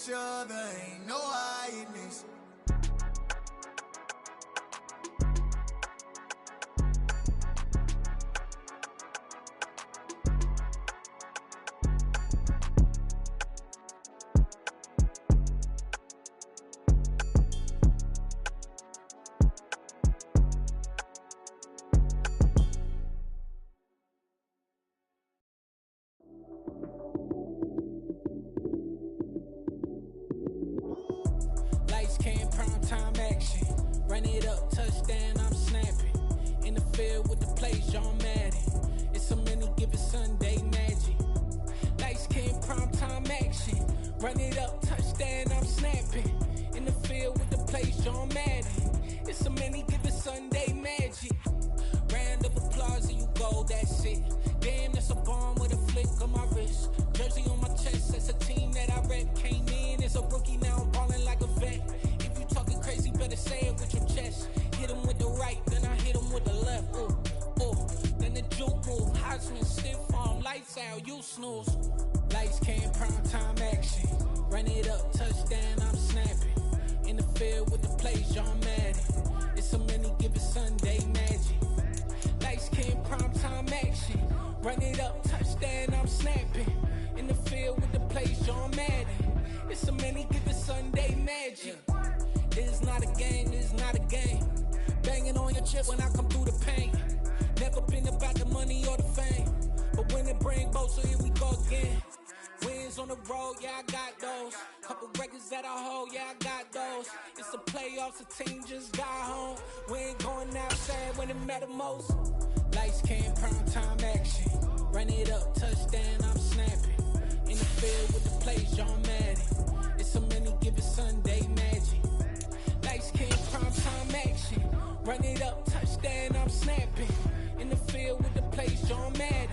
each other, ain't no hiding this. Lights came, prime time action. Run it up, touchdown, I'm snapping. In the field with the plays, John Madden. It's a many given Sunday magic. Lights came, prime time action. Run it up, touchdown, I'm snapping. In the field with the plays, John Madden. It's a many given Sunday magic. Round of applause and you go, that's it. Damn, that's a bomb with a flick on my wrist. Jersey on my chest, that's a team that I rep. Came in as a rookie, now I'm ballin' like a vet. If you talking crazy, better say it with your chest. Hit him with the right, then I hit him with the left. Ooh, ooh, then the juke move. Heisman, stiff arm, lights out, you snooze. Lights came, prime time action. Run it up, touchdown, I'm snapping. In the field with the plays, John Madden. It's a many given Sunday magic. Lights came, prime time action. Run it up, touchdown, I'm snapping. In the field with the plays, John Madden. It's a many given Sunday magic. This is not a game, this is not a game. Banging on your chip when I come through the paint. Never been about the money or the fame. But when it bring both, so here we go again. Wins on the road, yeah, I got those. Couple records that I hold, yeah, I got those. It's the playoffs, the team just got home. We ain't going outside when it matter most. Lights came, prime time action. Run it up, touchdown, I'm snapping. In the field with the plays, John Madden. It's a many given Sunday magic. Lights came, prime time action. Run it up, touchdown, I'm snapping. In the field with the plays, John Madden.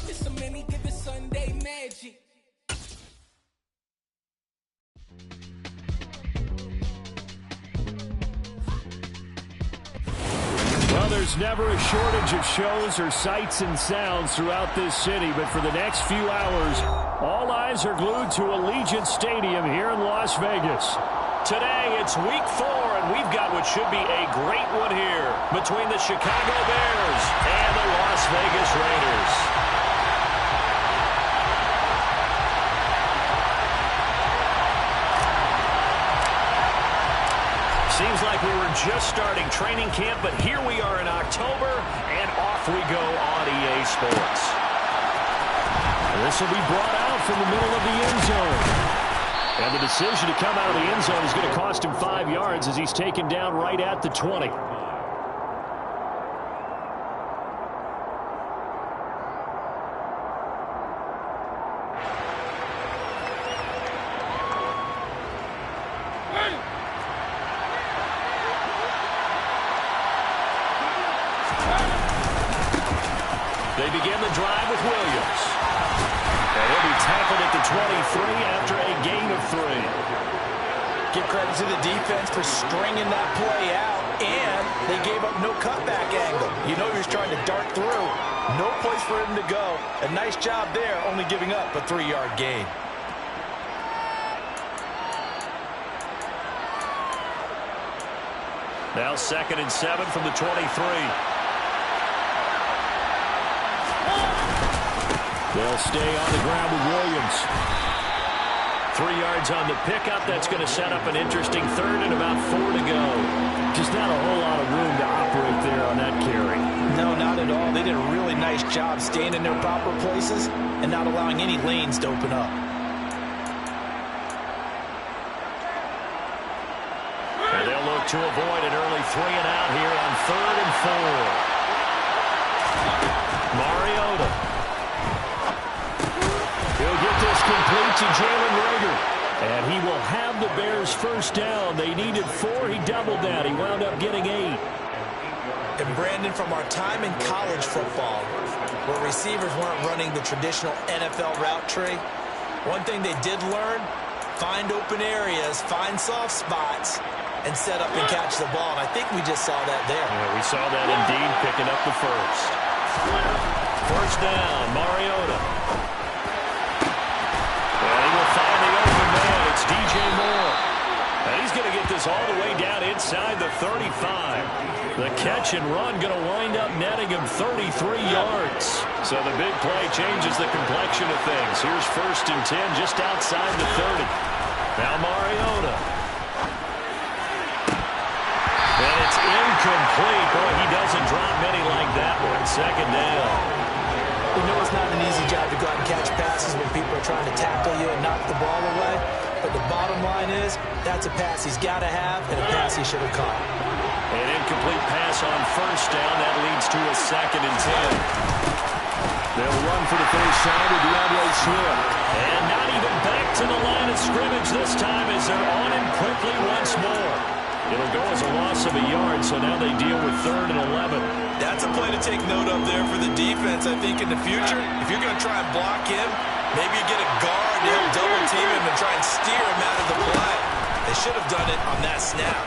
It's a many given Sunday magic. Well, there's never a shortage of shows or sights and sounds throughout this city, but for the next few hours, all eyes are glued to Allegiant Stadium here in Las Vegas. Today, it's week 4, and we've got what should be a great one here between the Chicago Bears and the Las Vegas Raiders. Seems like we were just starting training camp, but here we are in October, and off we go on EA Sports. This will be brought out from the middle of the end zone. And the decision to come out of the end zone is going to cost him 5 yards as he's taken down right at the 20. They begin the drive with Williams. And he'll be tackled at the 23 after a gain of 3. Give credit to the defense for stringing that play out, and they gave up no cutback angle. You know he was trying to dart through. No place for him to go. A nice job there, only giving up a 3-yard gain. Now 2nd and 7 from the 23. They'll stay on the ground with Williams. 3 yards on the pickup. That's going to set up an interesting 3rd and about 4 to go. Just not a whole lot of room to operate there on that carry. No, not at all. They did a really nice job staying in their proper places and not allowing any lanes to open up. And they'll look to avoid an early 3 and out here on 3rd and 4. Mariota. He'll get this complete to Jalen Reagor. And he will have the Bears first down. They needed 4. He doubled that. He wound up getting 8. And Brandon, from our time in college football, where receivers weren't running the traditional NFL route tree, one thing they did learn, find open areas, find soft spots, and set up and catch the ball. And I think we just saw that there. Yeah, we saw that indeed, picking up the first. First down, Mariota. And he will find the open man. It's DJ goes all the way down inside the 35. The catch and run going to wind up netting him 33 yards. So the big play changes the complexion of things. Here's 1st and 10 just outside the 30. Now Mariota. And it's incomplete. Boy, he doesn't drop many like that one. 2nd down. You know it's not an easy job to go out and catch passes when people are trying to tackle you and knock the ball away. But the bottom line is, that's a pass he's got to have and a pass he should have caught. An incomplete pass on 1st down. That leads to a 2nd and 10. They'll run for the first time with DeAndre Swift. And not even back to the line of scrimmage this time as they're on him quickly once more. It'll go as a loss of a yard, so now they deal with 3rd and 11. That's a play to take note of there for the defense, I think, in the future. If you're going to try and block him, maybe you get a guard to help double team him and try and steer him out of the play. They should have done it on that snap.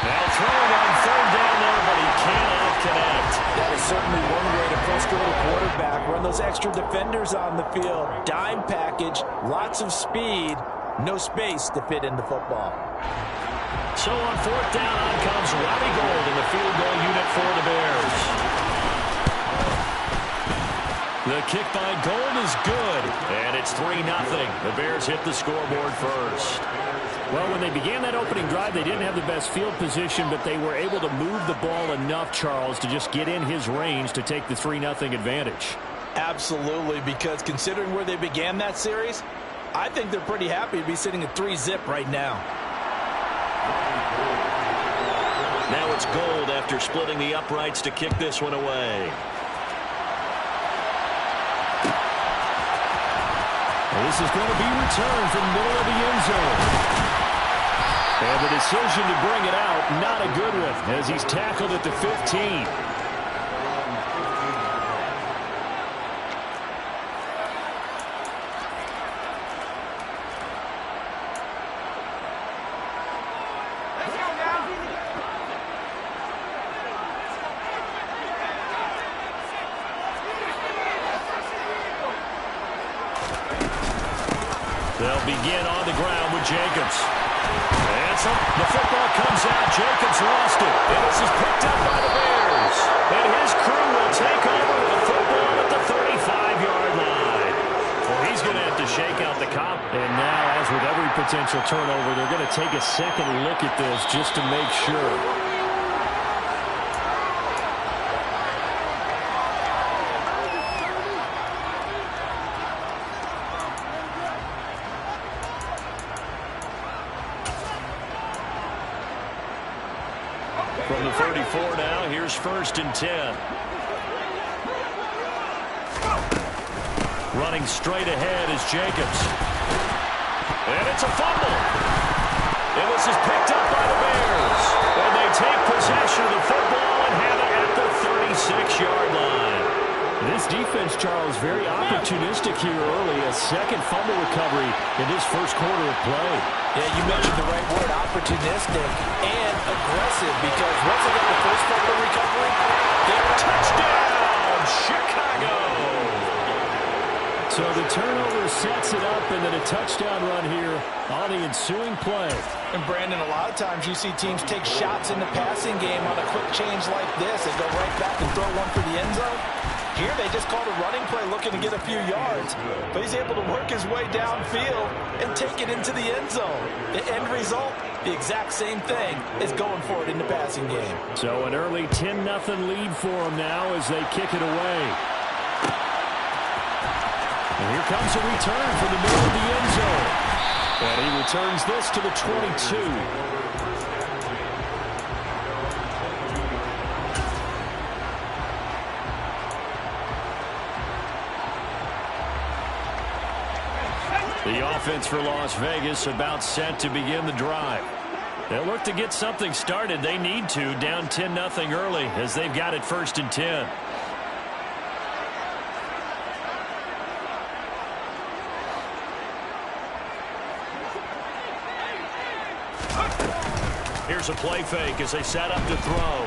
Now throwing on 3rd down there, but he cannot connect. That is certainly one way to frustrate a quarterback. Run those extra defenders on the field. Dime package, lots of speed, no space to fit in the football. So on 4th down, on comes Robbie Gould in the field goal unit for the Bears. The kick by Gould is good, and it's 3-0. The Bears hit the scoreboard first. Well, when they began that opening drive, they didn't have the best field position, but they were able to move the ball enough, Charles, to just get in his range to take the 3-0 advantage. Absolutely, because considering where they began that series, I think they're pretty happy to be sitting at 3-zip right now. Now it's Gould after splitting the uprights to kick this one away. This is going to be returned from the middle of the end zone. And the decision to bring it out, not a good one, as he's tackled at the 15. They'll begin on the ground with Jacobs. The football comes out. Jacobs lost it. And this is picked up by the Bears. And his crew will take over with the football at the 35-yard line. Well, he's going to have to shake out the cop. And now, as with every potential turnover, they're going to take a second look at this just to make sure. From the 34 now, here's 1st and 10. Running straight ahead is Jacobs. And it's a fumble. And this is picked up by the Bears. And they take possession of the football and have it at the 36-yard line. This defense, Charles, very opportunistic here early. A second fumble recovery in this first quarter of play. Yeah, you mentioned the right word, opportunistic and aggressive, because once they got the first fumble recovery, they're touchdown, Chicago! So the turnover sets it up, and then a touchdown run here on the ensuing play. And Brandon, a lot of times you see teams take shots in the passing game on a quick change like this and go right back and throw one for the end zone. Here they just called a running play looking to get a few yards, but he's able to work his way downfield and take it into the end zone. The end result, the exact same thing, is going for it in the passing game. So an early 10-0 lead for them now as they kick it away. And here comes a return from the middle of the end zone. And he returns this to the 22. The offense for Las Vegas about set to begin the drive. They'll look to get something started. They need to, down 10-0 early as they've got it 1st and 10. Here's a play fake as they set up to throw.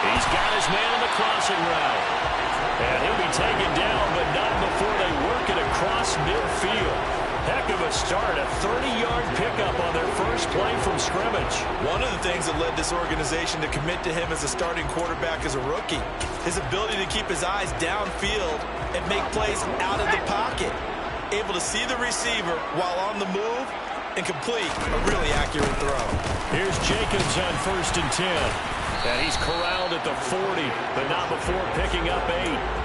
He's got his man on the crossing route. And he'll be taken down, but not before they across midfield. Heck of a start, a 30-yard pickup on their first play from scrimmage. One of the things that led this organization to commit to him as a starting quarterback as a rookie, his ability to keep his eyes downfield and make plays out of the pocket. Able to see the receiver while on the move and complete a really accurate throw. Here's Jacobs on 1st and 10. And he's corralled at the 40, but not before picking up 8.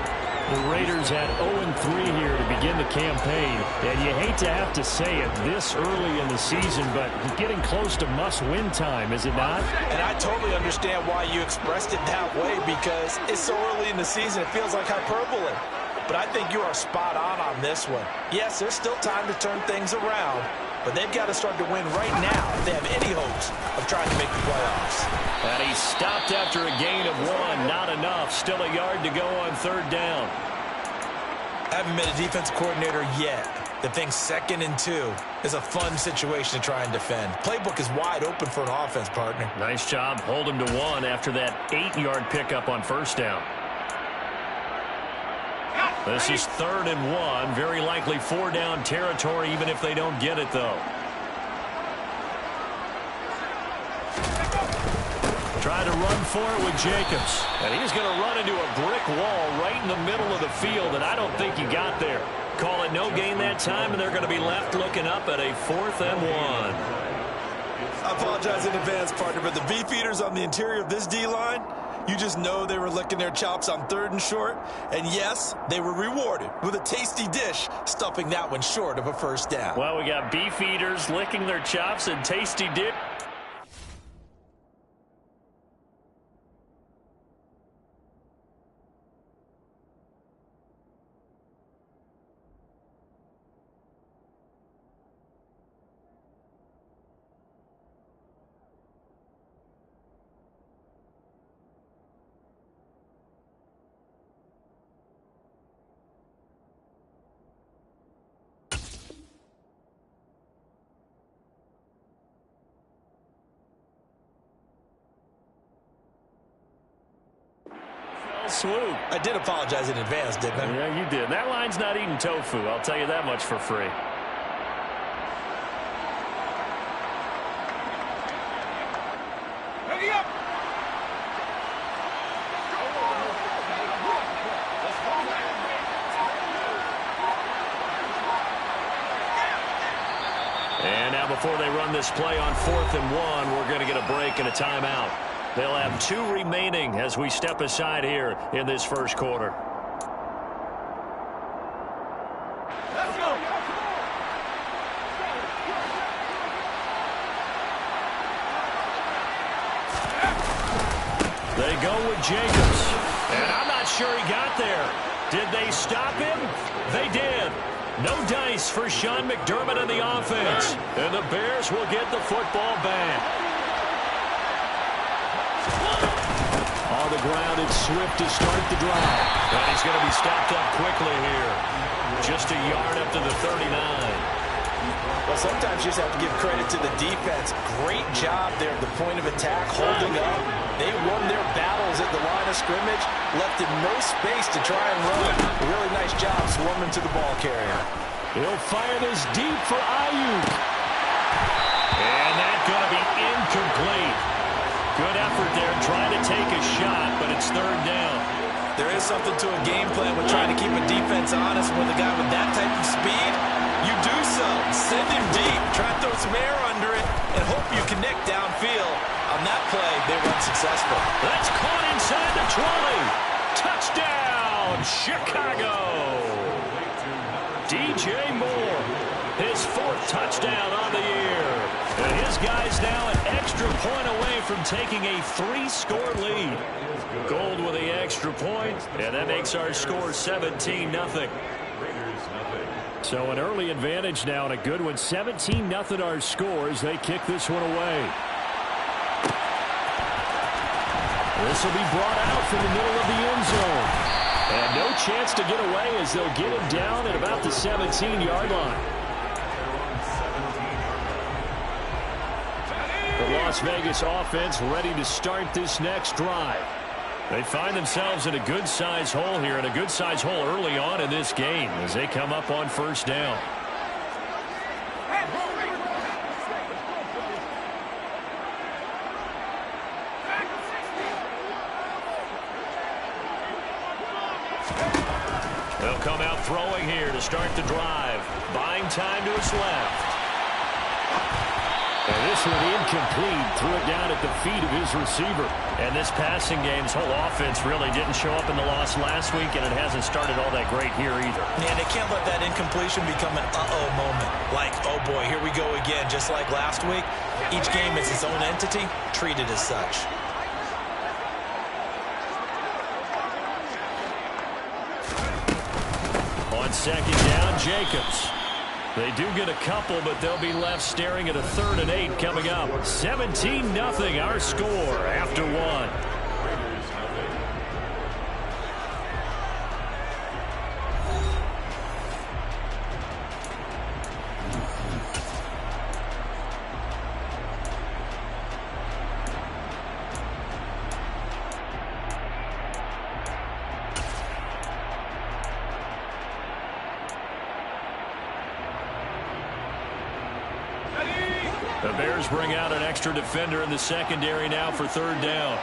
The Raiders had 0-3 here to begin the campaign. And you hate to have to say it this early in the season, but getting close to must-win time, is it not? And I totally understand why you expressed it that way, because it's so early in the season, it feels like hyperbole. But I think you are spot on this one. Yes, there's still time to turn things around, but they've got to start to win right now if they have any hopes of trying to make the playoffs. And he stopped after a gain of 1. Not enough. Still a yard to go on 3rd down. I haven't been a defense coordinator yet. The thing 2nd and 2 is a fun situation to try and defend. Playbook is wide open for an offense, partner. Nice job. Hold him to 1 after that 8-yard pickup on 1st down. This is 3rd and 1. Very likely 4-down territory, even if they don't get it, though. Try to run for it with Jacobs. And he's going to run into a brick wall right in the middle of the field, and I don't think he got there. Call it no gain that time, and they're going to be left looking up at a 4th and 1. I apologize in advance, partner, but the beefeaters on the interior of this D-line, you just know they were licking their chops on 3rd and short. And yes, they were rewarded with a tasty dish, stuffing that one short of a 1st down. Well, we got beef eaters licking their chops and tasty dish. Swoop. I did apologize in advance, didn't I? Yeah, you did. That line's not eating tofu. I'll tell you that much for free. And now before they run this play on 4th and 1, we're going to get a break and a timeout. They'll have 2 remaining as we step aside here in this first quarter. Let's go. They go with Jacobs. And I'm not sure he got there. Did they stop him? They did. No dice for Sean McDermott and the offense. And the Bears will get the football back. On the ground, it's Swift to start the drive. And he's going to be stopped up quickly here. Just a yard up to the 39. Well, sometimes you just have to give credit to the defense. Great job there at the point of attack, holding up. They won their battles at the line of scrimmage, left in no space to try and run. A really nice job swarming to the ball carrier. He'll fire this deep for Ayuk. And that's going to be incomplete. Good effort there trying to take a shot, but it's 3rd down. There is something to a game plan with trying to keep a defense honest with a guy with that type of speed. You do so. Send him deep. Try to throw some air under it and hope you connect downfield. On that play, they were unsuccessful. That's caught inside the 20. Touchdown, Chicago. DJ Moore, his 4th touchdown on the year. And his guy's now an extra point away from taking a 3-score lead. Gold with the extra point, and that makes our score 17-0. So an early advantage now and a good one. 17-0 our scores. They kick this one away. This will be brought out from the middle of the end zone. And no chance to get away as they'll get him down at about the 17-yard line. The Las Vegas offense ready to start this next drive. They find themselves in a good-sized hole here, and a good-sized hole early on in this game as they come up on first down. They'll come out throwing here to start the drive. Buying time to his left. And this one incomplete. Threw it down at the feet of his receiver. And this passing game's whole offense really didn't show up in the loss last week, and it hasn't started all that great here either. Yeah, they can't let that incompletion become an uh-oh moment. Like, oh boy, here we go again. Just like last week, each game is its own entity, treated as such. On second down, Jacobs. They do get a couple, but they'll be left staring at a 3rd and 8 coming up. 17-0 our score after one. The Bears bring out an extra defender in the secondary now for 3rd down.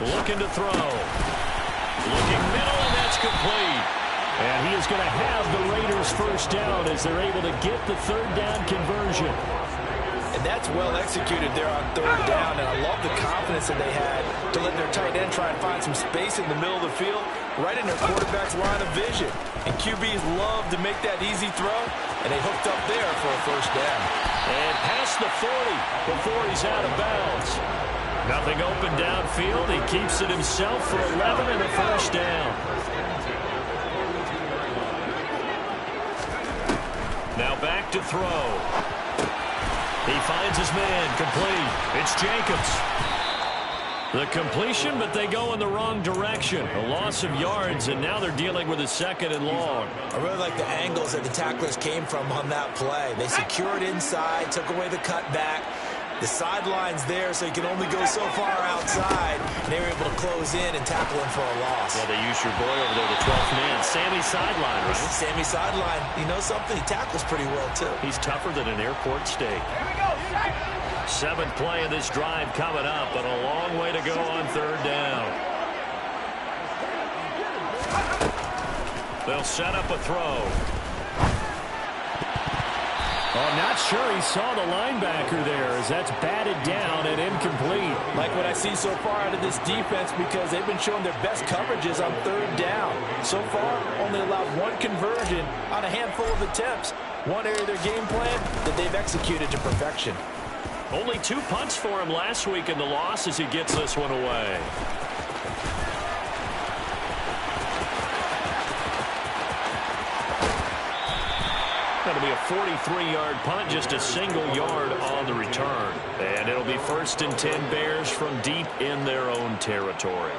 Looking to throw. Looking middle, and that's complete. And he is going to have the Raiders first down as they're able to get the 3rd down conversion. And that's well executed there on 3rd down, and I love the confidence that they had to let their tight end try and find some space in the middle of the field, right in their quarterback's line of vision. And QBs love to make that easy throw, and they hooked up there for a first down. And past the 40 before he's out of bounds. Nothing open downfield. He keeps it himself for 11 and a first down. Now back to throw. He finds his man, complete. It's Jacobs. The completion, but they go in the wrong direction. A loss of yards, and now they're dealing with a 2nd and long. I really like the angles that the tacklers came from on that play. They secured inside, took away the cutback. The sideline's there, so you can only go so far outside. And they were able to close in and tackle him for a loss. Yeah, they used your boy over there, the 12th man. Sammy Sideline, right? Sammy Sideline. You know something? He tackles pretty well, too. He's tougher than an airport steak. Here we go. 7th play of this drive coming up, but a long way to go on 3rd down. They'll set up a throw. Oh, not sure he saw the linebacker there as that's batted down and incomplete. Like what I see so far out of this defense, because they've been showing their best coverages on 3rd down. So far, only allowed 1 conversion on a handful of attempts. One area of their game plan that they've executed to perfection. Only 2 punts for him last week in the loss as he gets this one away. That'll be a 43-yard punt, just a single yard on the return. And it'll be 1st and 10 Bears from deep in their own territory.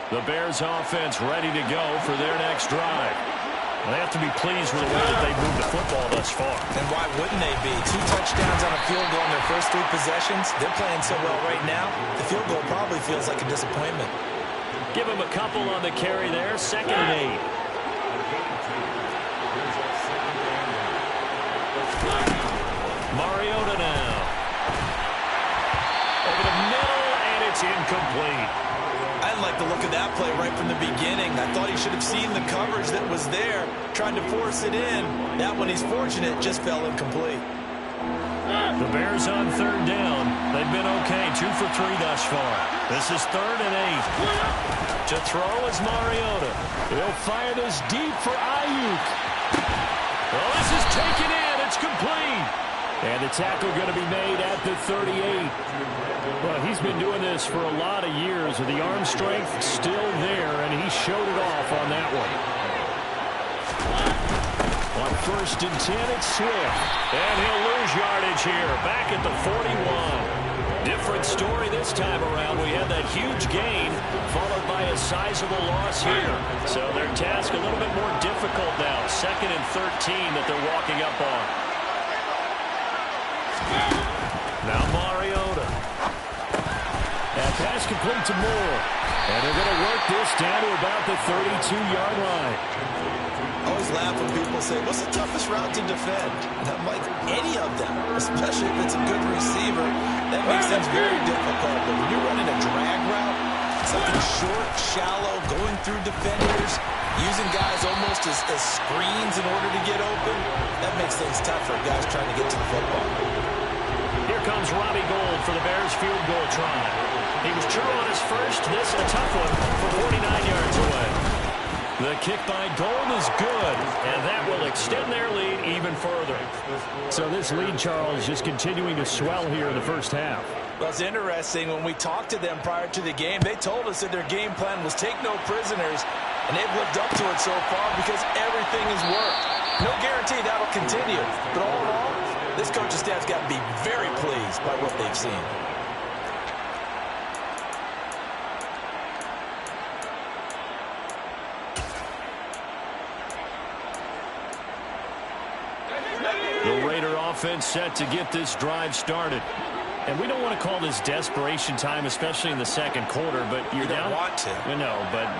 The Bears offense ready to go for their next drive. They have to be pleased with the way that they've moved the football thus far. And why wouldn't they be? 2 touchdowns on a field goal in their first 3 possessions. They're playing so well right now, the field goal probably feels like a disappointment. Give him a couple on the carry there. 2nd and 8. Mariota now. Over the middle, and it's incomplete. I didn't like the look of that play right from the beginning. I thought he should have seen the coverage that was there, trying to force it in. That one, he's fortunate, just fell incomplete. The Bears on 3rd down. They've been okay, 2 for 3 thus far. This is 3rd and 8. To throw is Mariota. He'll fire this deep for Ayuk. Well, this is taken in. It's complete. And the tackle going to be made at the 38. Well, he's been doing this for a lot of years with the arm strength still there, and he showed it off on that one. On 1st and 10, it's Swift. And he'll lose yardage here, back at the 41. Different story this time around. We had that huge gain followed by a sizable loss here. So their task a little bit more difficult now. 2nd and 13 that they're walking up on. Now Mariota. That pass complete to Moore. And they're going to work this down to about the 32-yard line. I always laugh when people say, what's the toughest route to defend? And I'm like, any of them, especially if it's a good receiver. That makes things very difficult. But when you're running a drag route, something short, shallow, going through defenders, using guys almost as screens in order to get open, that makes things tough for guys trying to get to the football. Here comes Robbie Gould for the Bears field goal try. He was true on his first. This is a tough one for 49 yards away. The kick by Gould is good, and that will extend their lead even further. So this lead, Charles, just continuing to swell here in the first half. Well, it's interesting. When we talked to them prior to the game, they told us that their game plan was take no prisoners, and they've lived up to it so far because everything has worked. No guarantee that'll continue, but all in all, this coaching staff's got to be very pleased by what they've seen. The Raider offense set to get this drive started. And we don't want to call this desperation time, especially in the second quarter, but you're down. You don't want to. No, but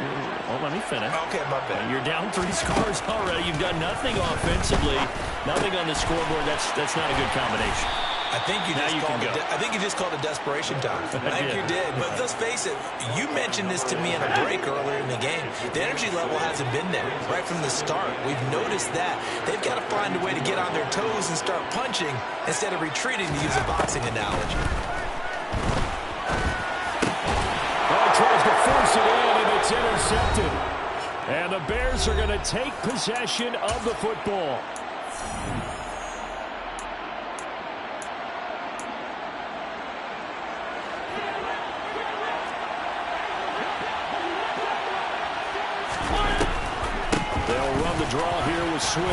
let me finish. Okay, my bad. You're down 3 scores already. You've done nothing offensively, nothing on the scoreboard. That's not a good combination. I think you just called it desperation time. I think you did. But let's face it, you mentioned this to me in a break earlier in the game. The energy level hasn't been there right from the start. We've noticed that. They've got to find a way to get on their toes and start punching instead of retreating, to use a boxing analogy. Well, tries to force it in, and it's intercepted. And the Bears are going to take possession of the football. Draw here with Swift.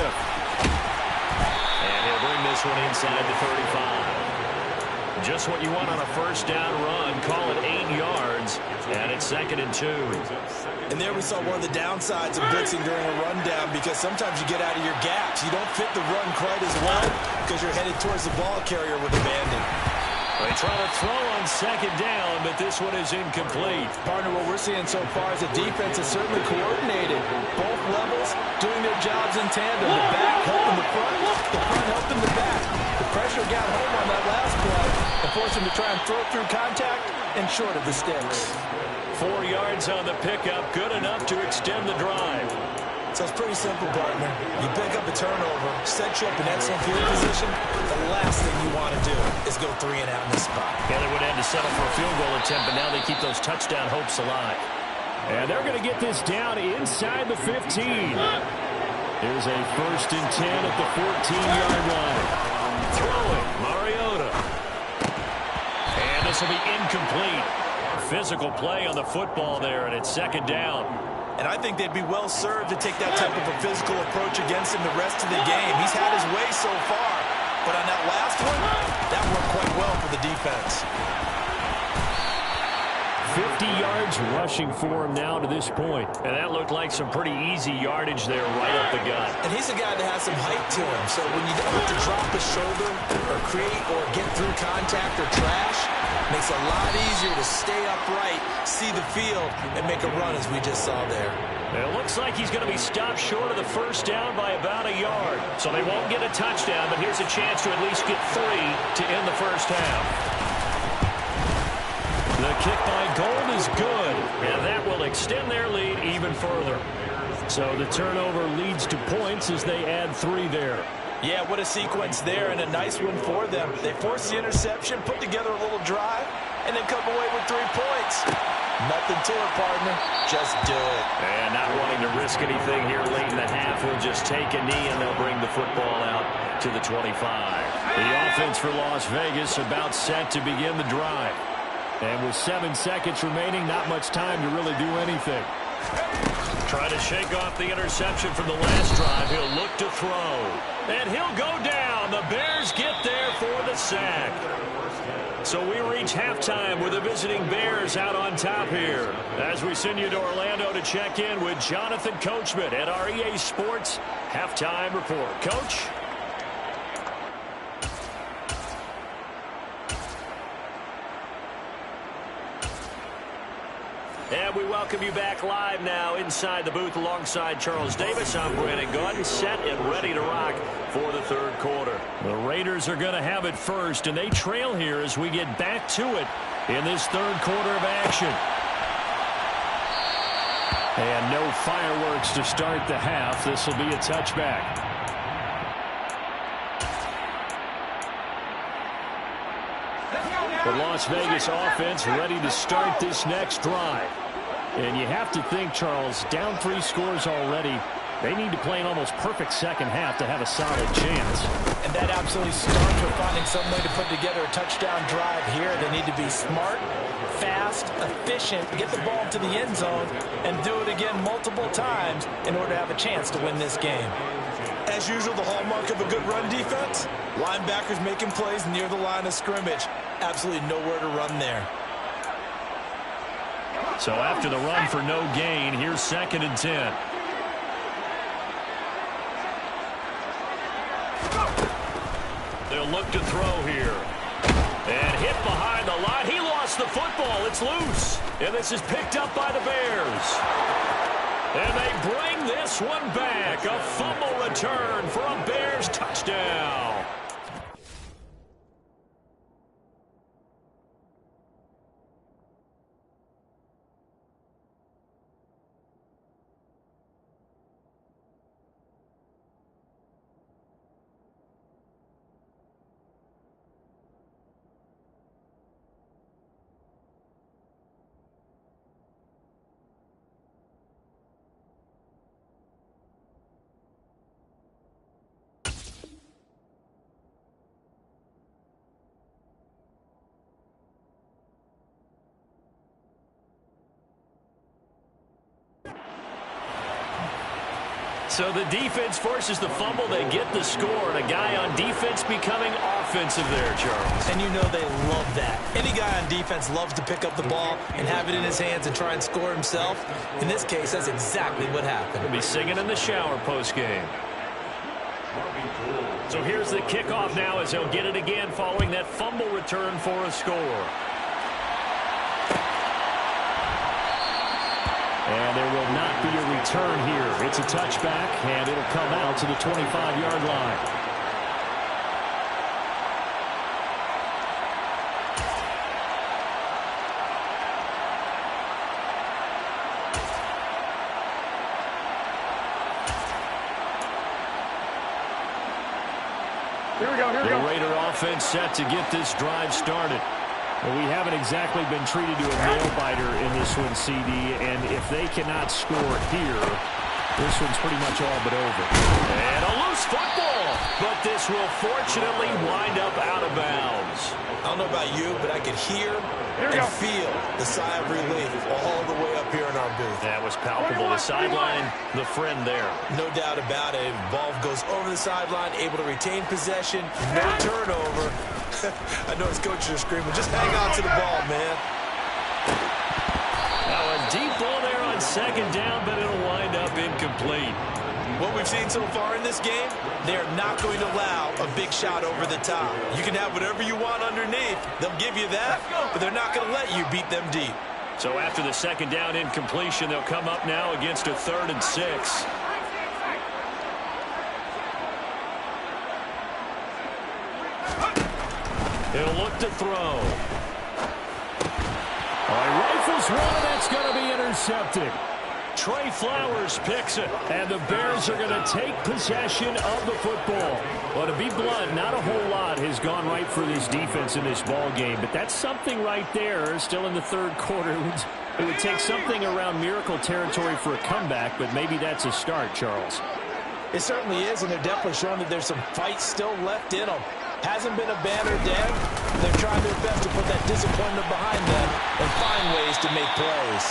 And he'll bring this one inside the 35. Just what you want on a first down run. Call it 8 yards. And it's 2nd and 2. And there we saw one of the downsides of blitzing during a rundown, because sometimes you get out of your gaps. You don't fit the run quite as well because you're headed towards the ball carrier with abandon. They try to throw on 2nd down, but this one is incomplete. Partner, what we're seeing so far is the defense is certainly coordinated. Both levels doing their jobs in tandem. The back helping the front helping the back. The pressure got home on that last play and forced him to try and throw through contact and short of the sticks. 4 yards on the pickup, good enough to extend the drive. So it's pretty simple, partner. You pick up a turnover, set you up in excellent field position. The last thing you want to do is go 3 and out in this spot. Yeah, they would have to settle for a field goal attempt, but now they keep those touchdown hopes alive. And they're going to get this down inside the 15. Here's a 1st and 10 at the 14-yard line. Throwing, Mariota. And this will be incomplete. Physical play on the football there, and it's 2nd down. And I think they'd be well served to take that type of a physical approach against him the rest of the game. He's had his way so far, but on that last one, that worked quite well for the defense. 50 yards rushing for him now to this point. And that looked like some pretty easy yardage there right up the gut. And he's a guy that has some height to him, so when you don't have to drop a shoulder or create or get through contact or trash, it makes it a lot easier to stay upright, see the field, and make a run as we just saw there. It looks like he's going to be stopped short of the first down by about a yard. So they won't get a touchdown, but here's a chance to at least get 3 to end the first half. The kick by Gould is good, and that will extend their lead even further. So the turnover leads to points as they add 3 there. Yeah, what a sequence there, and a nice one for them. They forced the interception, put together a little drive, and then come away with 3 points. Nothing to it, partner. Just do it. And not wanting to risk anything here late in the half, he'll just take a knee, and they'll bring the football out to the 25. The offense for Las Vegas about set to begin the drive. And with 7 seconds remaining, not much time to really do anything. Trying to shake off the interception from the last drive. He'll look to throw. And he'll go down. The Bears get there for the sack. So we reach halftime with the visiting Bears out on top here. As we send you to Orlando to check in with Jonathan Coachman at our EA Sports Halftime Report. Coach? And we welcome you back live now inside the booth alongside Charles Davis. I'm Brandon Gordon, set and ready to rock for the third quarter. The Raiders are going to have it first, and they trail here as we get back to it in this third quarter of action. And no fireworks to start the half. This will be a touchback. The Las Vegas offense ready to start this next drive. And you have to think, Charles, down 3 scores already. They need to play an almost perfect second half to have a solid chance. And that absolutely starts with finding some way to put together a touchdown drive here. They need to be smart, fast, efficient, get the ball to the end zone, and do it again multiple times in order to have a chance to win this game. As usual, the hallmark of a good run defense, linebackers making plays near the line of scrimmage. Absolutely nowhere to run there. So after the run for no gain, here's 2nd and 10. They'll look to throw here. And hit behind the line. He lost the football. It's loose. And this is picked up by the Bears. And they bring this one back. A fumble return for a Bears touchdown. So the defense forces the fumble. They get the score, and a guy on defense becoming offensive there, Charles. And you know they love that. Any guy on defense loves to pick up the ball and have it in his hands and try and score himself. In this case, that's exactly what happened. He'll be singing in the shower post-game. So here's the kickoff now as he'll get it again following that fumble return for a score. And there will not be a return here. It's a touchback, and it'll come out to the 25-yard line. Here we go. The Raider offense set to get this drive started. Well, we haven't exactly been treated to a nail-biter in this one, CD, and if they cannot score here, this one's pretty much all but over. And a loose football, but this will fortunately wind up out of bounds. I don't know about you, but I could hear and feel the sigh of relief all the way up here in our booth. That was palpable. The sideline, the friend there. No doubt about it. Ball goes over the sideline, able to retain possession, no turnover. I know his coaches are screaming, just hang on to the ball, man. Now a deep ball there on 2nd down, but it'll wind up incomplete. What we've seen so far in this game, they're not going to allow a big shot over the top. You can have whatever you want underneath. They'll give you that, but they're not going to let you beat them deep. So after the 2nd down incompletion, they'll come up now against a 3rd and 6. He'll look to throw. All right, rifles one, that's going to be intercepted. Trey Flowers picks it, and the Bears are going to take possession of the football. Well, to be blunt, not a whole lot has gone right for this defense in this ball game, but that's something right there. Still in the 3rd quarter, it would take something around miracle territory for a comeback, but maybe that's a start, Charles. It certainly is, and they're definitely showing that there's some fight still left in them. Hasn't been a banner day. They're trying their best to put that disappointment behind them and find ways to make plays.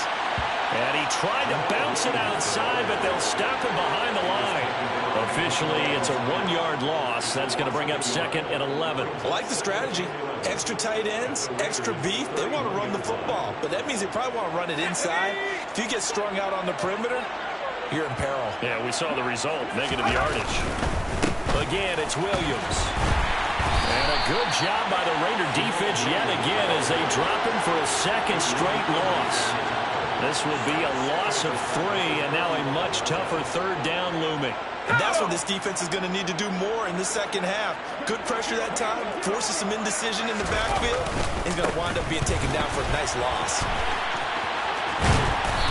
And he tried to bounce it outside, but they'll stop him behind the line. Officially, it's a 1-yard loss. That's going to bring up 2nd and 11. I like the strategy. Extra tight ends, extra beef. They want to run the football, but that means they probably want to run it inside. If you get strung out on the perimeter, you're in peril. Yeah, we saw the result. Negative yardage. Again, it's Williams. And a good job by the Raider defense yet again as they drop him for a 2nd straight loss. This will be a loss of 3, and now a much tougher 3rd down looming. And that's when this defense is going to need to do more in the second half. Good pressure that time, forces some indecision in the backfield. He's going to wind up being taken down for a nice loss.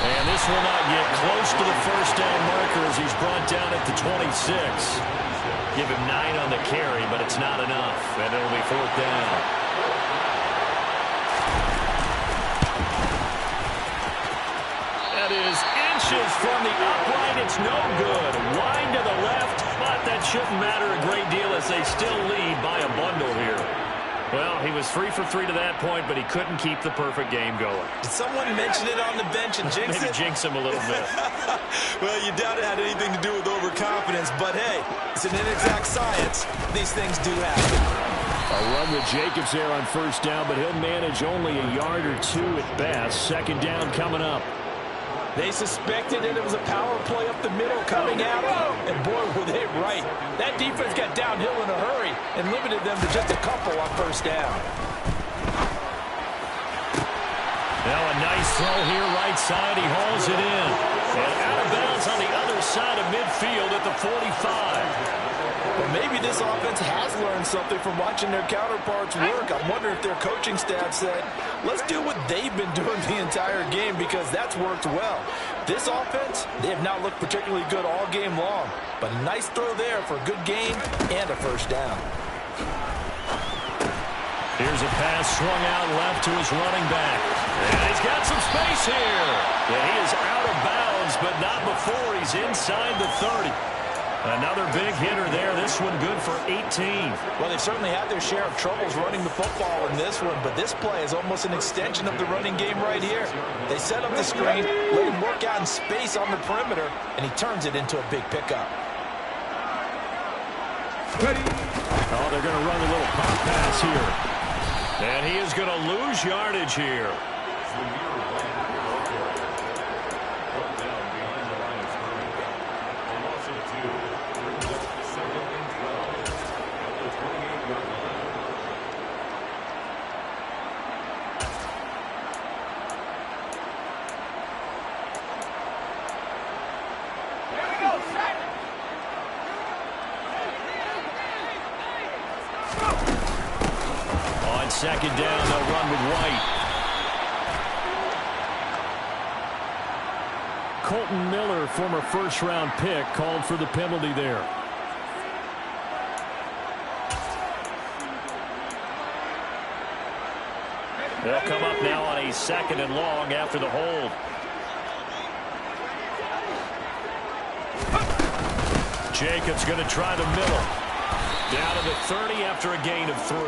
And this will not get close to the 1st down marker as he's brought down at the 26. Give him 9 on the carry, but it's not enough, and it'll be 4th down. That is inches from the upright. It's no good. Wide to the left, but that shouldn't matter a great deal as they still lead by a bundle here. Well, he was 3 for 3 to that point, but he couldn't keep the perfect game going. Did someone mention it on the bench and jinx Maybe it? jinx him a little bit. Well, you doubt it had anything to do with overconfidence, but hey, it's an inexact science. These things do happen. A run with Jacobs there on 1st down, but he'll manage only a yard or 2 at best. 2nd down coming up. They suspected that it was a power play up the middle coming at them, and boy, were they right. That defense got downhill in a hurry and limited them to just a couple on 1st down. Now a nice throw here right side. He hauls it in. And out of bounds on the other side of midfield at the 45. Well, maybe this offense has learned something from watching their counterparts work. I wonder if their coaching staff said, let's do what they've been doing the entire game because that's worked well. This offense, they have not looked particularly good all game long. But a nice throw there for a good gain and a 1st down. Here's a pass swung out left to his running back. And he's got some space here. And he is out of bounds, but not before he's inside the 30. Another big hitter there. This one good for 18. Well, they've certainly had their share of troubles running the football in this one, but this play is almost an extension of the running game right here. They set up the screen, let him work out in space on the perimeter, and he turns it into a big pickup. Oh, they're going to run a little pop pass here. And he is going to lose yardage here. On 2nd down, they'll run with White. Colton Miller, former 1st-round pick, called for the penalty there. They'll come up now on a 2nd and long after the hold. Jacobs going to try the middle. Down to the 30 after a gain of 3.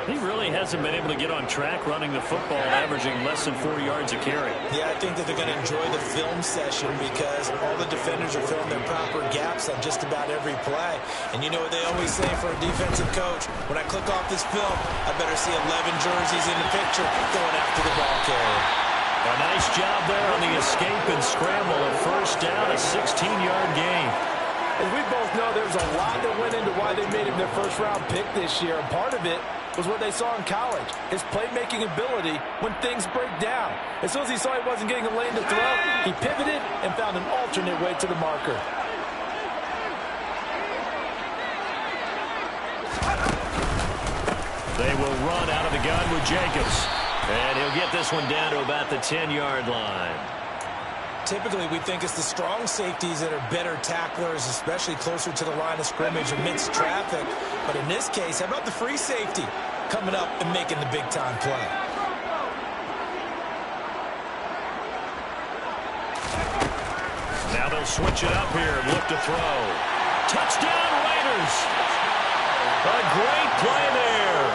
He really hasn't been able to get on track running the football, averaging less than 4 yards a carry. Yeah, I think that they're going to enjoy the film session because all the defenders are filling their proper gaps on just about every play. And you know what they always say for a defensive coach? When I click off this film, I better see 11 jerseys in the picture going after the ball carrier. A nice job there on the escape and scramble. A 1st down, a 16-yard gain. As we both know, there's a lot that went into why they made him their 1st-round pick this year. And part of it was what they saw in college, his playmaking ability when things break down. As soon as he saw he wasn't getting a lane to throw, he pivoted and found an alternate way to the marker. They will run out of the gun with Jacobs. And he'll get this one down to about the 10-yard line. Typically, we think it's the strong safeties that are better tacklers, especially closer to the line of scrimmage amidst traffic. But in this case, how about the free safety coming up and making the big-time play? Now they'll switch it up here and look to throw. Touchdown, Raiders! A great play there.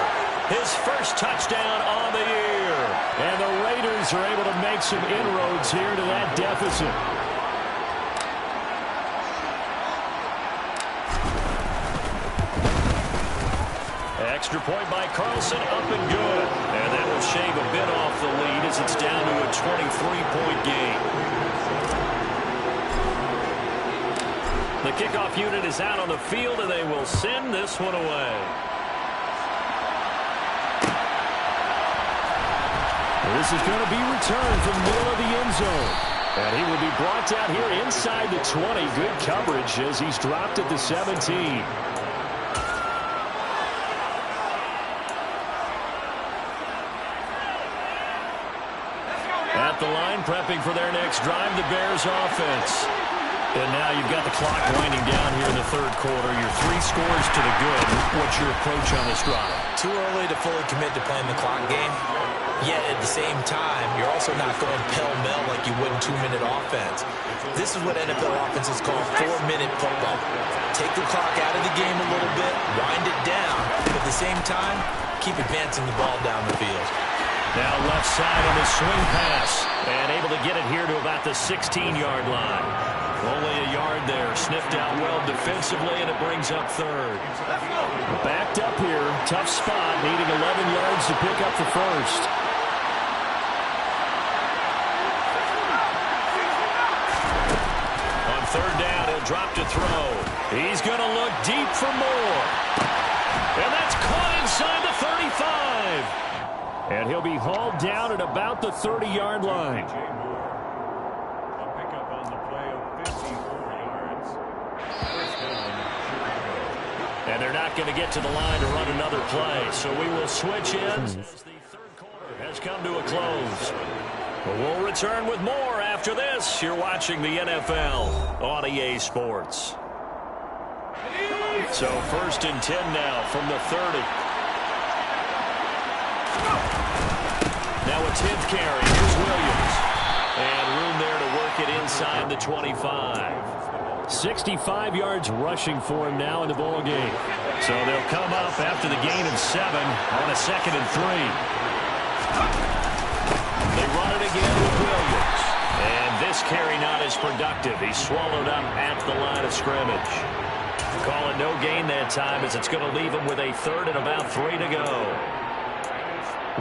His 1st touchdown on the year. And the Raiders are able to make some inroads here to that deficit. Extra point by Carlson, up and good. And that will shave a bit off the lead as it's down to a 23-point game. The kickoff unit is out on the field, and they will send this one away. This is going to be returned from the middle of the end zone. And he will be brought down here inside the 20. Good coverage as he's dropped at the 17. At the line, prepping for their next drive, the Bears offense. And now you've got the clock winding down here in the third quarter. You're 3 scores to the good. What's your approach on this drive? Too early to fully commit to playing the clock game. Yet at the same time, you're also not going pell-mell like you would in 2-minute offense. This is what NFL offenses call 4-minute football. Take the clock out of the game a little bit, wind it down, but at the same time, keep advancing the ball down the field. Now left side on the swing pass, and able to get it here to about the 16-yard line. Only a yard there, sniffed out well defensively, and it brings up third. Backed up here, tough spot, needing 11 yards to pick up the first. On third down, he'll drop to throw. He's going to look deep for more. And that's caught inside the 35. And he'll be hauled down at about the 30-yard line. A pickup on the play of 54 yards. First down. And they're not going to get to the line to run another play. So we will switch in as the third quarter has come to a close. We'll return with more after this. You're watching the NFL on EA Sports. So first and 10 now from the 30. Now a 10th carry. Here's Williams. And room there to work it inside the 25. 65 yards rushing for him now in the ball game. So they'll come up after the gain of 7 on a 2nd and 3. They run it again with Williams. And this carry not as productive. He's swallowed up at the line of scrimmage. Call it no gain that time as it's going to leave him with a 3rd and about 3 to go.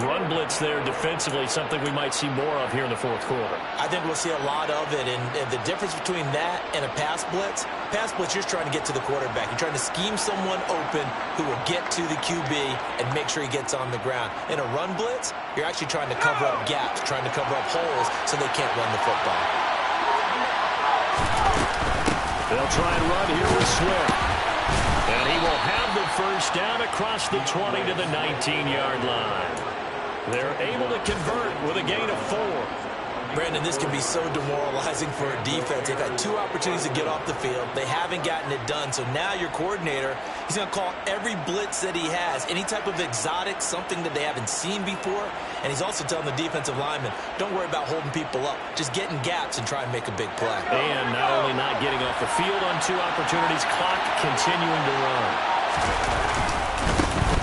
Run blitz there defensively, something we might see more of here in the fourth quarter. I think we'll see a lot of it, and the difference between that and a pass blitz, you're just trying to get to the quarterback. You're trying to scheme someone open who will get to the QB and make sure he gets on the ground. In a run blitz, you're actually trying to cover up gaps, trying to cover up holes so they can't run the football. They'll try and run here with Swift. And he will have the first down across the 20 to the 19-yard line. They're able to convert with a gain of 4. Brandon, this can be so demoralizing for a defense. They've had 2 opportunities to get off the field. They haven't gotten it done. So now your coordinator, he's going to call every blitz that he has, any type of exotic, something that they haven't seen before. And he's also telling the defensive lineman, don't worry about holding people up. Just get in gaps and try and make a big play. And not only not getting off the field on 2 opportunities, clock continuing to run.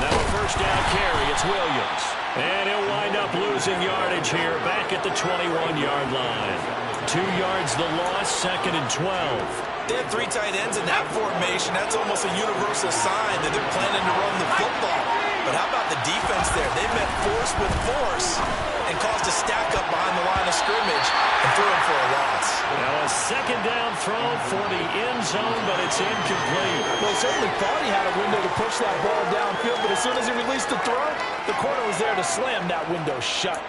Now a first down carry, it's Williams. And he'll wind up losing yardage here back at the 21-yard line. 2 yards the loss, 2nd and 12. They have 3 tight ends in that formation. That's almost a universal sign that they're planning to run the football. But how about the defense there? They met force with force and caused a stack up behind the line of scrimmage and threw him for a loss. Now a 2nd down throw for the end zone, but it's incomplete. Well, he certainly thought he had a window to push that ball downfield, but as soon as he released the throw, the corner was there to slam that window shut.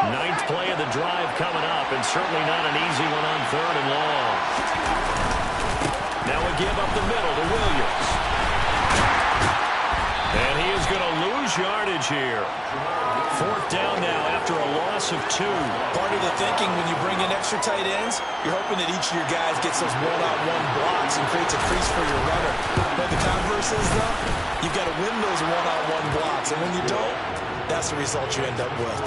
9th play of the drive coming up, and certainly not an easy one on 3rd and long. Now a give up the middle to Williams. And he is going to lose yardage here. 4th down now after a loss of 2. Part of the thinking when you bring in extra tight ends, you're hoping that each of your guys gets those one-on-one blocks and creates a crease for your runner. But the converse is, though, you've got to win those one-on-one blocks. And when you don't, that's the result you end up with.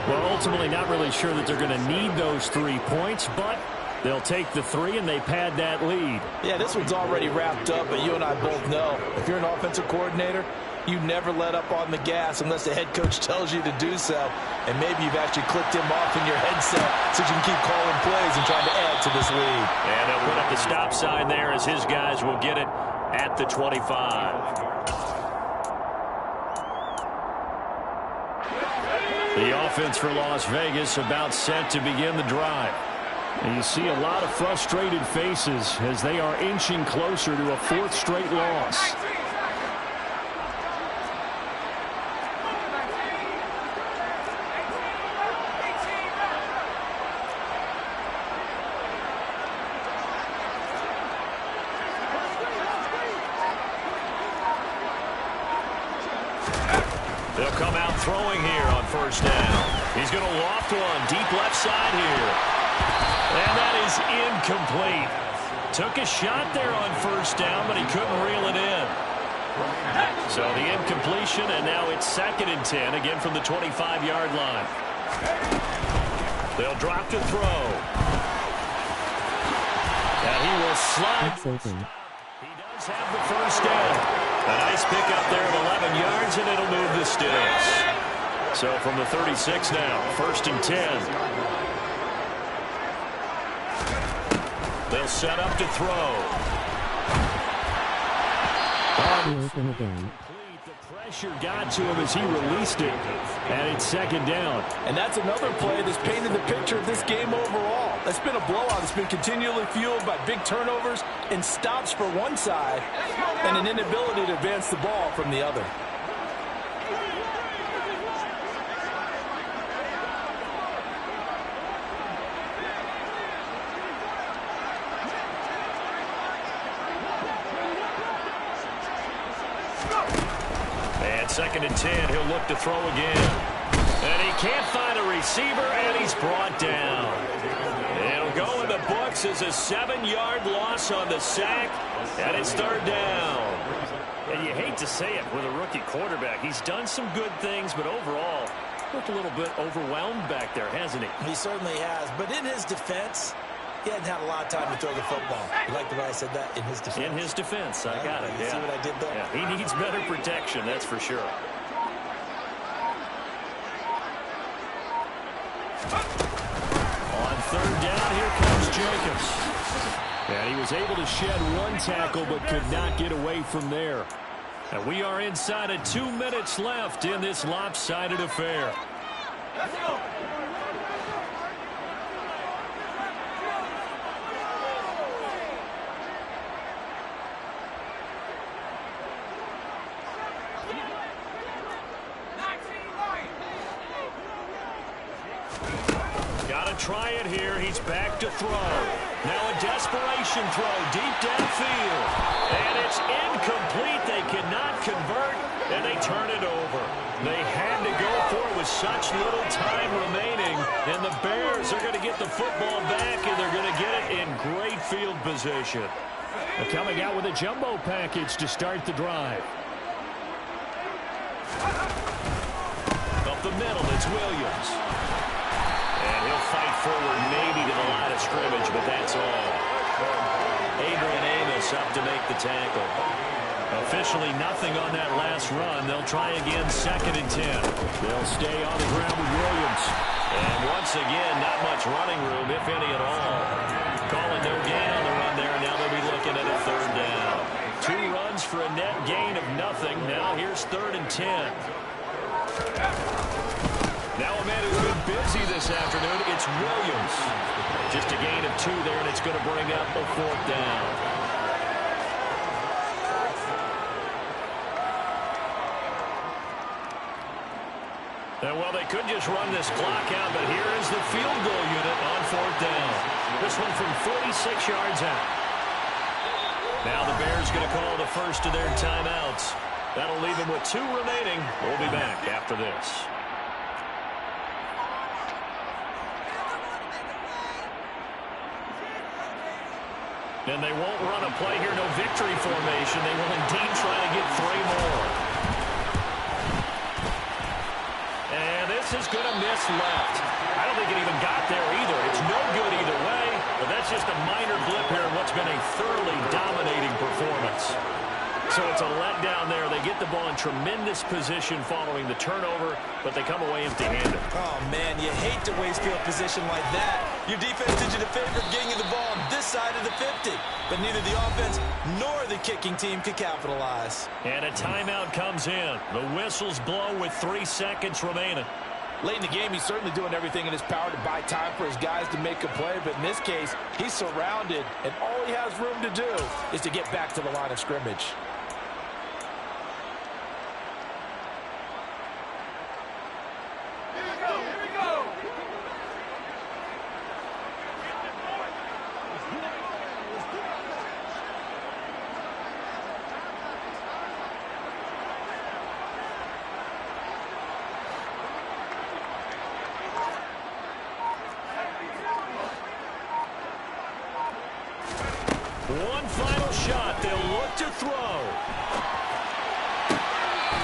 Well, ultimately not really sure that they're going to need those 3 points, but they'll take the 3 and they pad that lead. Yeah, this one's already wrapped up, but you and I both know if you're an offensive coordinator, You never let up on the gas unless the head coach tells you to do so. And maybe you've actually clicked him off in your headset so you can keep calling plays and trying to add to this lead. And they'll put up the stop sign there as his guys will get it at the 25. The offense for Las Vegas about set to begin the drive. And you see a lot of frustrated faces as they are inching closer to a fourth straight loss. They'll come out throwing here on first down. He's going to loft one deep left side here. And that is incomplete. Took a shot there on first down, but he couldn't reel it in. So the incompletion, and now it's 2nd and 10, again from the 25-yard line. They'll drop to throw. And he will slide. He does have the first down. A nice pickup there of 11 yards, and it'll move the sticks. So from the 36 now, 1st and 10. They'll set up to throw. The pressure got to him as he released it, and it's 2nd down. And that's another play that's painted the picture of this game overall. That's been a blowout. It's been continually fueled by big turnovers and stops for one side and an inability to advance the ball from the other. And 2nd and 10, he'll look to throw again. And he can't find a receiver, and he's brought down. It'll go in the books as a 7-yard loss on the sack, and it's 3rd down. And you hate to say it with a rookie quarterback. He's done some good things, but overall, looked a little bit overwhelmed back there, hasn't he? He certainly has. But in his defense, he hadn't had a lot of time to throw the football. You like the way I said that? In his defense. In his defense, I got it. You see what I did there? Yeah, he needs better protection, that's for sure. On 3rd down, here comes Jacobs. And he was able to shed one tackle, but could not get away from there. And we are inside of 2 minutes left in this lopsided affair. Let's go. Try it here. He's back to throw. Now a desperation throw deep downfield. And it's incomplete. They cannot convert, and they turn it over. They had to go for it with such little time remaining. And the Bears are going to get the football back, and they're going to get it in great field position. They're coming out with a jumbo package to start the drive. Up the middle, it's Williams. And he'll fight forward maybe to the line of scrimmage, but that's all. Adrian Amos up to make the tackle. Officially nothing on that last run. They'll try again 2nd and 10. They'll stay on the ground with Williams. And once again, not much running room, if any at all. Calling no gain on the run there, and now they'll be looking at a 3rd down. 2 runs for a net gain of nothing. Now here's 3rd and 10. Now a man who's been busy this afternoon, it's Williams. Just a gain of 2 there, and it's going to bring up a 4th down. And well, they could just run this clock out, but here is the field goal unit on 4th down. This one from 46 yards out. Now the Bears going to call the first of their timeouts. That'll leave them with 2 remaining. We'll be back after this. And they won't run a play here, no victory formation. They will indeed try to get 3 more. And this is going to miss left. I don't think it even got there either. It's no good either way, but that's just a minor blip here in what's been a thoroughly dominating performance. So it's a letdown there. They get the ball in tremendous position following the turnover, but they come away empty-handed. Oh, man, you hate to waste field position like that. Your defense did you the favor of getting you the ball on this side of the 50, but neither the offense nor the kicking team could capitalize. And a timeout comes in. The whistles blow with 3 seconds remaining. Late in the game, he's certainly doing everything in his power to buy time for his guys to make a play, but in this case, he's surrounded, and all he has room to do is to get back to the line of scrimmage. One final shot. They'll look to throw.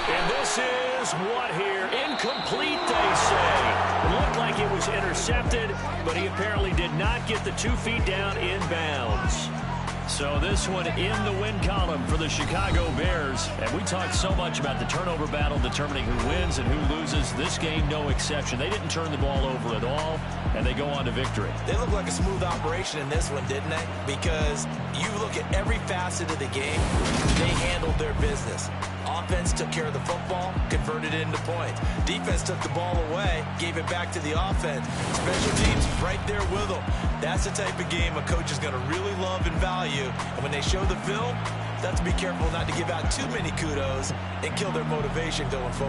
And this is what here? Incomplete, they say. It looked like it was intercepted, but he apparently did not get the 2 feet down in bounds. So this one in the win column for the Chicago Bears. And we talked so much about the turnover battle determining who wins and who loses. This game, no exception. They didn't turn the ball over at all, and they go on to victory. They look like a smooth operation in this one, didn't they? Because you look at every facet of the game, they handled their business. Offense took care of the football, converted it into points. Defense took the ball away, gave it back to the offense. Special teams right there with them. That's the type of game a coach is going to really love and value. And when they show the film, they have to be careful not to give out too many kudos and kill their motivation going forward.